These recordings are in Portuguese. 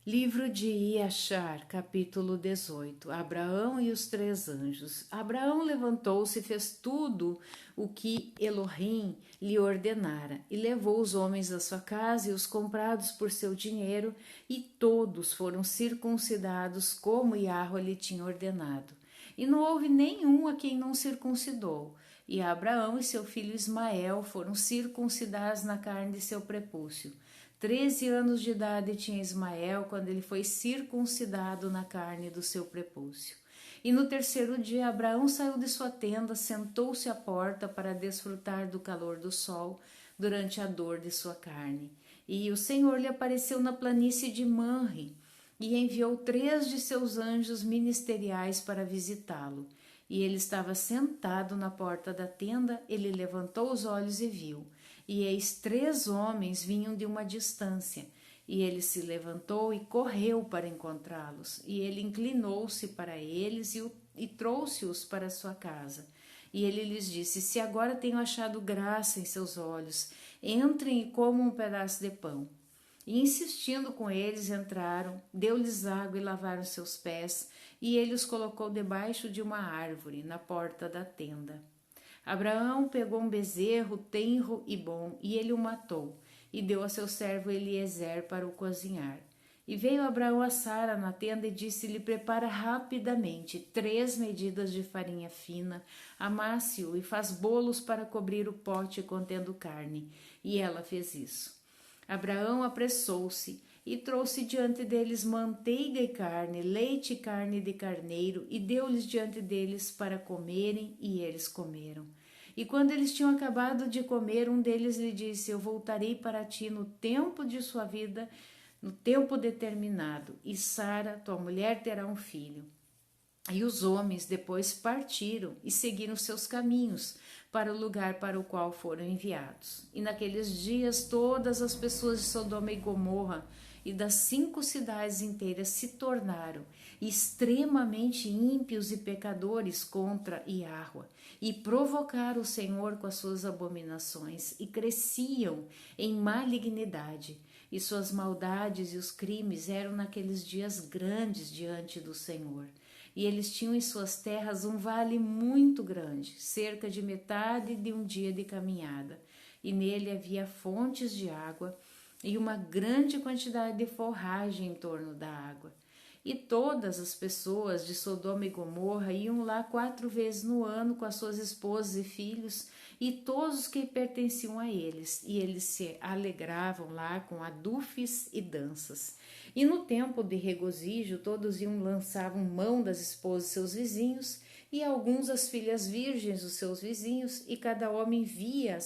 Livro de Iachar, capítulo 18. Abraão e os três anjos. Abraão levantou-se e fez tudo o que Elohim lhe ordenara, e levou os homens da sua casa e os comprados por seu dinheiro, e todos foram circuncidados como Yahweh lhe tinha ordenado. E não houve nenhum a quem não circuncidou. E Abraão e seu filho Ismael foram circuncidados na carne de seu prepúcio. 13 anos de idade tinha Ismael quando ele foi circuncidado na carne do seu prepúcio. E no terceiro dia Abraão saiu de sua tenda, sentou-se à porta para desfrutar do calor do sol durante a dor de sua carne. E o Senhor lhe apareceu na planície de Manre e enviou 3 de seus anjos ministeriais para visitá-lo. E ele estava sentado na porta da tenda, ele levantou os olhos e viu. E eis 3 homens vinham de uma distância. E ele se levantou e correu para encontrá-los. E ele inclinou-se para eles e trouxe-os para sua casa. E ele lhes disse: se agora tenho achado graça em seus olhos, entrem e comam um pedaço de pão. E insistindo com eles, entraram, deu-lhes água e lavaram seus pés, e ele os colocou debaixo de uma árvore, na porta da tenda. Abraão pegou um bezerro tenro e bom, e ele o matou, e deu a seu servo Eliezer para o cozinhar. E veio Abraão a Sara na tenda e disse-lhe: prepara rapidamente 3 medidas de farinha fina, amasse-o e faz bolos para cobrir o pote contendo carne. E ela fez isso. Abraão apressou-se e trouxe diante deles manteiga e carne, leite e carne de carneiro, e deu-lhes diante deles para comerem, e eles comeram. E quando eles tinham acabado de comer, um deles lhe disse: eu voltarei para ti no tempo de sua vida, no tempo determinado, e Sara, tua mulher, terá um filho. E os homens depois partiram e seguiram seus caminhos para o lugar para o qual foram enviados. E naqueles dias todas as pessoas de Sodoma e Gomorra e das 5 cidades inteiras se tornaram extremamente ímpios e pecadores contra Yahweh, e provocaram o Senhor com as suas abominações, e cresciam em malignidade, e suas maldades e os crimes eram naqueles dias grandes diante do Senhor. E eles tinham em suas terras um vale muito grande, cerca de metade de um dia de caminhada, e nele havia fontes de água e uma grande quantidade de forragem em torno da água. E todas as pessoas de Sodoma e Gomorra iam lá 4 vezes no ano com as suas esposas e filhos e todos os que pertenciam a eles, e eles se alegravam lá com adufes e danças. E no tempo de regozijo todos lançavam mão das esposas de seus vizinhos, e alguns as filhas virgens dos seus vizinhos, e cada homem via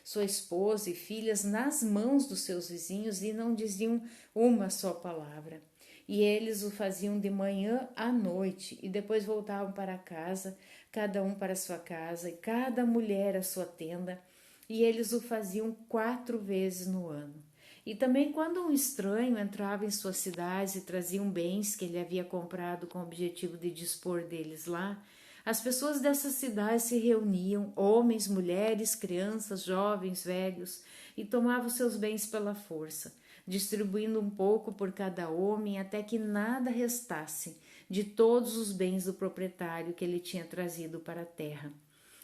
sua esposa e filhas nas mãos dos seus vizinhos e não diziam uma só palavra. E eles o faziam de manhã à noite, e depois voltavam para casa, cada um para sua casa, e cada mulher à sua tenda, e eles o faziam 4 vezes no ano. E também quando um estranho entrava em suas cidades e traziam bens que ele havia comprado com o objetivo de dispor deles lá, as pessoas dessas cidades se reuniam, homens, mulheres, crianças, jovens, velhos, e tomavam seus bens pela força, distribuindo um pouco por cada homem até que nada restasse de todos os bens do proprietário que ele tinha trazido para a terra.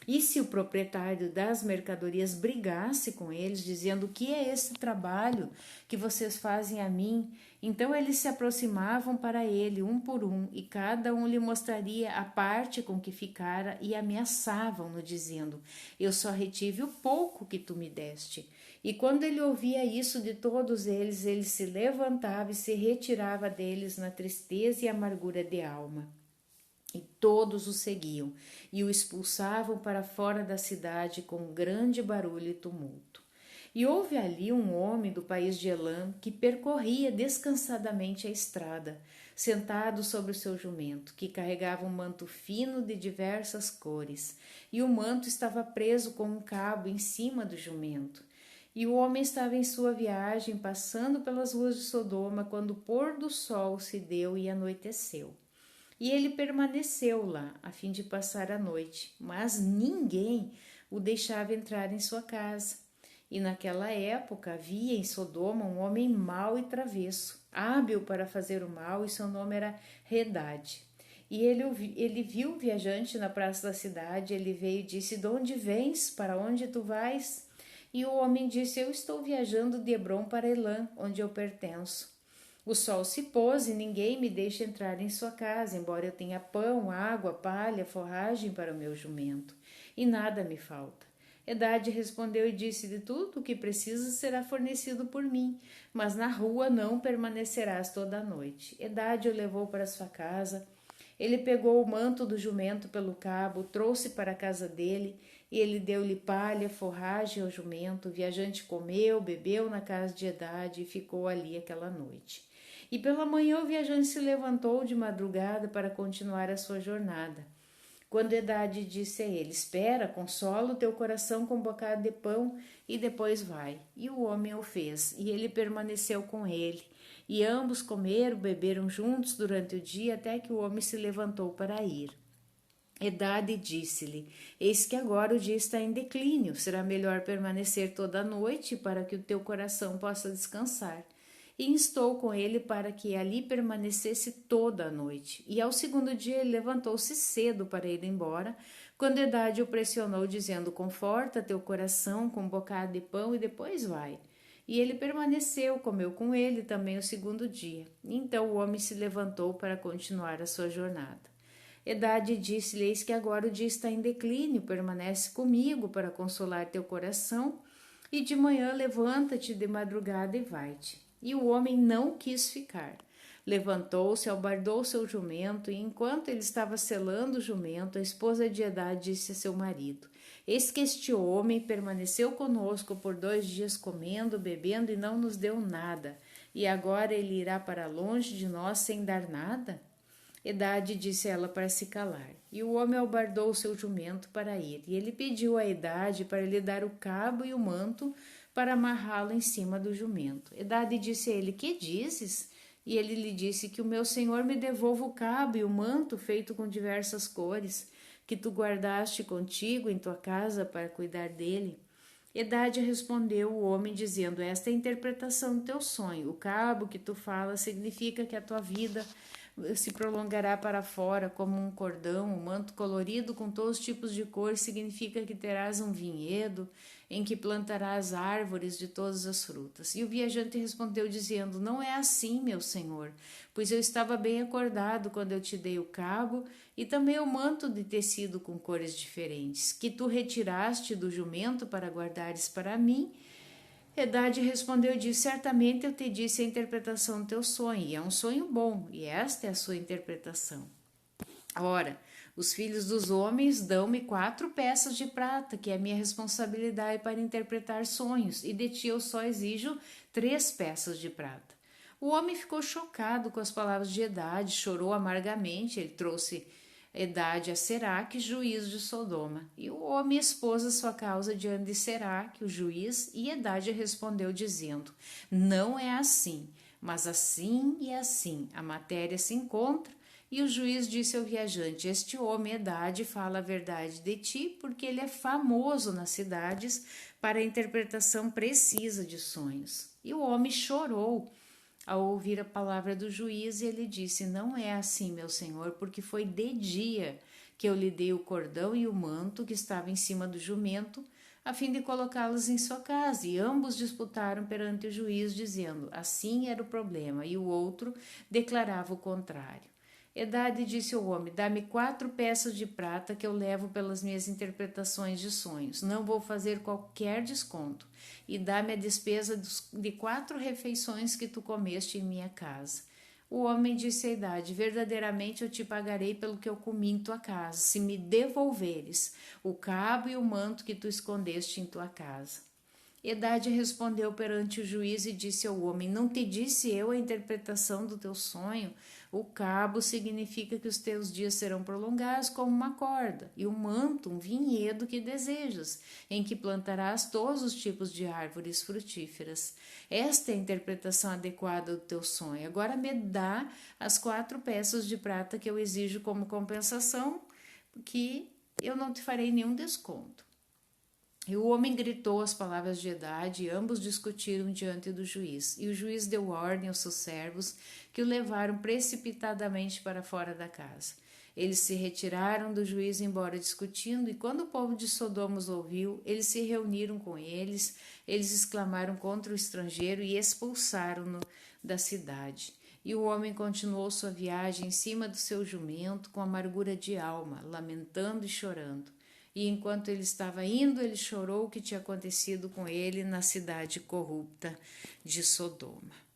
E se o proprietário das mercadorias brigasse com eles, dizendo: o que é esse trabalho que vocês fazem a mim? Então eles se aproximavam para ele, um por um, e cada um lhe mostraria a parte com que ficara, e ameaçavam-no, dizendo: eu só retive o pouco que tu me deste. E quando ele ouvia isso de todos eles, ele se levantava e se retirava deles na tristeza e amargura de alma. E todos o seguiam e o expulsavam para fora da cidade com grande barulho e tumulto. E houve ali um homem do país de Elã que percorria descansadamente a estrada, sentado sobre o seu jumento, que carregava um manto fino de diversas cores, e o manto estava preso com um cabo em cima do jumento. E o homem estava em sua viagem, passando pelas ruas de Sodoma, quando o pôr do sol se deu e anoiteceu. E ele permaneceu lá, a fim de passar a noite, mas ninguém o deixava entrar em sua casa. E naquela época havia em Sodoma um homem mau e travesso, hábil para fazer o mal, e seu nome era Redade. E ele viu o viajante na praça da cidade. Ele veio e disse: de onde vens? Para onde tu vais? E o homem disse: eu estou viajando de Hebrom para Elã, onde eu pertenço. O sol se pôs e ninguém me deixa entrar em sua casa, embora eu tenha pão, água, palha, forragem para o meu jumento, e nada me falta. Edade respondeu e disse: de tudo o que precisas será fornecido por mim, mas na rua não permanecerás toda a noite. Edade o levou para sua casa. Ele pegou o manto do jumento pelo cabo, trouxe para a casa dele, e ele deu-lhe palha, forragem ao jumento. O viajante comeu, bebeu na casa de Edade e ficou ali aquela noite. E pela manhã o viajante se levantou de madrugada para continuar a sua jornada. Quando Edade disse a ele: espera, consola o teu coração com um bocado de pão e depois vai. E o homem o fez, e ele permaneceu com ele. E ambos comeram, beberam juntos durante o dia, até que o homem se levantou para ir. Edade disse-lhe: eis que agora o dia está em declínio, será melhor permanecer toda a noite para que o teu coração possa descansar. E instou com ele para que ali permanecesse toda a noite. E ao segundo dia ele levantou-se cedo para ir embora, quando Edade o pressionou, dizendo: conforta teu coração com um bocado de pão e depois vai. E ele permaneceu, comeu com ele também o segundo dia. Então o homem se levantou para continuar a sua jornada. Edade disse-lhe: eis que agora o dia está em declínio, permanece comigo para consolar teu coração, e de manhã levanta-te de madrugada e vai-te. E o homem não quis ficar. Levantou-se, albardou seu jumento, e enquanto ele estava selando o jumento, a esposa de Edade disse a seu marido: eis que este homem permaneceu conosco por 2 dias comendo, bebendo, e não nos deu nada, e agora ele irá para longe de nós sem dar nada? Edade disse ela para se calar. E o homem albardou seu jumento para ir, e ele pediu a Edade para lhe dar o cabo e o manto para amarrá-lo em cima do jumento. Edade disse a ele: que dizes? E ele lhe disse: que o meu senhor me devolva o cabo e o manto feito com diversas cores, que tu guardaste contigo em tua casa para cuidar dele. Edade respondeu o homem, dizendo: esta é a interpretação do teu sonho. O cabo que tu falas significa que a tua vida se prolongará para fora como um cordão. O manto colorido com todos os tipos de cores significa que terás um vinhedo em que plantarás árvores de todas as frutas. E o viajante respondeu dizendo: não é assim, meu senhor, pois eu estava bem acordado quando eu te dei o cabo e também o manto de tecido com cores diferentes, que tu retiraste do jumento para guardares para mim. Edade respondeu e disse: certamente eu te disse a interpretação do teu sonho, e é um sonho bom, e esta é a sua interpretação. Ora, os filhos dos homens dão-me 4 peças de prata, que é a minha responsabilidade para interpretar sonhos, e de ti eu só exijo 3 peças de prata. O homem ficou chocado com as palavras de Edade, chorou amargamente. Ele trouxe Edade a Seraque, juiz de Sodoma. E o homem expôs a sua causa diante de Seraque, o juiz, e Edade respondeu dizendo: não é assim, mas assim e assim a matéria se encontra. E o juiz disse ao viajante: este homem, Edade, fala a verdade de ti, porque ele é famoso nas cidades para a interpretação precisa de sonhos. E o homem chorou ao ouvir a palavra do juiz, e ele disse: não é assim, meu senhor, porque foi de dia que eu lhe dei o cordão e o manto que estava em cima do jumento, a fim de colocá-los em sua casa. E ambos disputaram perante o juiz, dizendo: assim era o problema, e o outro declarava o contrário. Edade disse ao homem: dá-me 4 peças de prata que eu levo pelas minhas interpretações de sonhos. Não vou fazer qualquer desconto. E dá-me a despesa de 4 refeições que tu comeste em minha casa. O homem disse à Edade: verdadeiramente eu te pagarei pelo que eu comi em tua casa, se me devolveres o cabo e o manto que tu escondeste em tua casa. Edade respondeu perante o juiz e disse ao homem: não te disse eu a interpretação do teu sonho? O cabo significa que os teus dias serão prolongados como uma corda, e o manto, um vinhedo que desejas, em que plantarás todos os tipos de árvores frutíferas. Esta é a interpretação adequada do teu sonho. Agora me dá as 4 peças de prata que eu exijo como compensação, que eu não te farei nenhum desconto. E o homem gritou as palavras de idade, e ambos discutiram diante do juiz. E o juiz deu ordem aos seus servos, que o levaram precipitadamente para fora da casa. Eles se retiraram do juiz embora discutindo, e quando o povo de Sodoma os ouviu, eles se reuniram com eles, eles exclamaram contra o estrangeiro e expulsaram-no da cidade. E o homem continuou sua viagem em cima do seu jumento, com amargura de alma, lamentando e chorando. E enquanto ele estava indo, ele chorou o que tinha acontecido com ele na cidade corrupta de Sodoma.